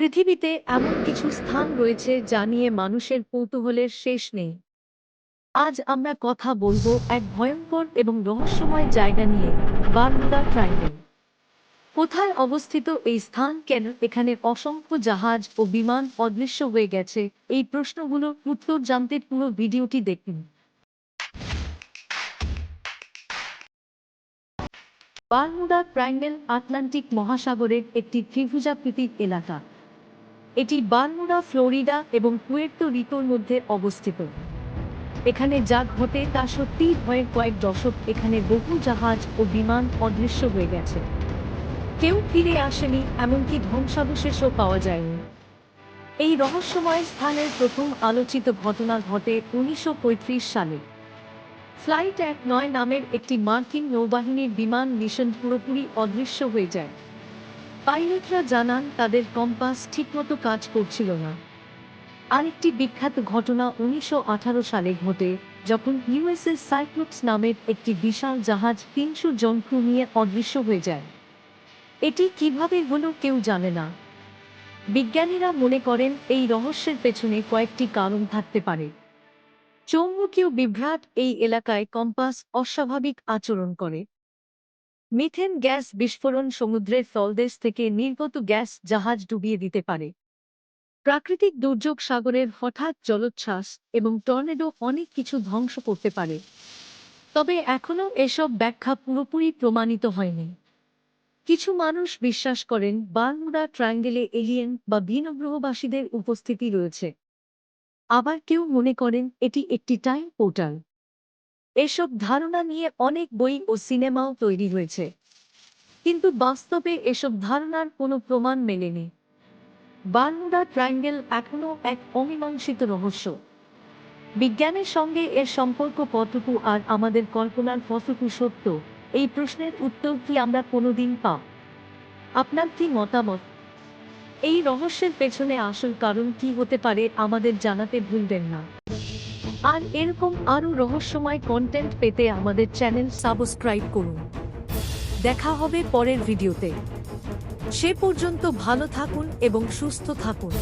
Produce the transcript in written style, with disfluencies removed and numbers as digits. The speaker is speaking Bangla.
পৃথিবীতে এমন কিছু স্থান রয়েছে যা নিয়ে মানুষের কৌতূহলের শেষ নেই। আজ আমরা কথা বলবো এক ভয়ঙ্কর এবং রহস্যময় জায়গা নিয়ে, বারমুডা ট্রায়াঙ্গেল। কোথায় অবস্থিত এই স্থান, কেন এখানে অসংখ্য জাহাজ ও বিমান অদৃশ্য হয়ে গেছে, এই প্রশ্নগুলোর উত্তর জানতে পুরো ভিডিওটি দেখুন। বারমুডা ট্রায়াঙ্গেল আটলান্টিক মহাসাগরের একটি ত্রিভুজাকৃতির এলাকা। এটি বারমুডা, ফ্লোরিডা এবং পুয়ের্তো রিকোর মধ্যে অবস্থিত। এখানে যা ঘটে তা সত্যিই ভয়ের। কয়েক দশক এখানে বহু জাহাজ ও বিমান অদৃশ্য হয়ে গেছে। কেউ ফিরে আসেনি, এমনকি ধ্বংসাবশেষও পাওয়া যায়নি। এই রহস্যময় স্থানের প্রথম আলোচিত ঘটনা ঘটে 1935 সালে। ফ্লাইট 19 নামের একটি মার্কিন নৌবাহিনীর বিমান মিশন পুরোপুরি অদৃশ্য হয়ে যায়। পাইলটরা জানান তাদের কম্পাস ঠিকমতো কাজ করছিল না। আরেকটি বিখ্যাত ঘটনা 1918 সালে ঘটে, যখন ইউএসএস সাইক্লোপস নামের একটি বিশাল জাহাজ 300 জন ক্রু নিয়ে অদৃশ্য হয়ে যায়। এটি কিভাবে হলো কেউ জানে না। বিজ্ঞানীরা মনে করেন এই রহস্যের পেছনে কয়েকটি কারণ থাকতে পারে। চৌম্বকীয় বিভ্রাট, এই এলাকায় কম্পাস অস্বাভাবিক আচরণ করে। মিথেন গ্যাস বিস্ফোরণ, সমুদ্রের তলদেশ থেকে নির্গত গ্যাস জাহাজ ডুবিয়ে দিতে পারে। প্রাকৃতিক দুর্যোগ, সাগরের হঠাৎ জলোচ্ছ্বাস এবং টর্নেডো অনেক কিছু ধ্বংস করতে পারে। তবে এখনও এসব ব্যাখ্যা পুরোপুরি প্রমাণিত হয়নি। কিছু মানুষ বিশ্বাস করেন বারমুডা ট্রায়াঙ্গেলে এলিয়েন বা ভিনগ্রহবাসীদের উপস্থিতি রয়েছে। আবার কেউ মনে করেন এটি একটি টাইম পোর্টাল। এসব ধারণা নিয়ে অনেক বই ও সিনেমাও তৈরি হয়েছে, কিন্তু বাস্তবে এসব ধারণার কোনো প্রমাণ মেলেনি। বারমুডা ট্রায়াঙ্গেল এখনও এক অমীমাংসিত রহস্য। বিজ্ঞানের সঙ্গে এর সম্পর্ক কতটুকু, আর আমাদের কল্পনার কতটুকু সত্য, এই প্রশ্নের উত্তর কি আমরা কোনোদিন পাব? আপনার কি মতামত? এই রহস্যের পেছনে আসল কারণ কি হতে পারে আমাদের জানাতে ভুলবেন না। আর এরকম আরও রহস্যময় কন্টেন্ট পেতে আমাদের চ্যানেল সাবস্ক্রাইব করুন। দেখা হবে পরের ভিডিওতে। সে পর্যন্ত ভালো থাকুন এবং সুস্থ থাকুন।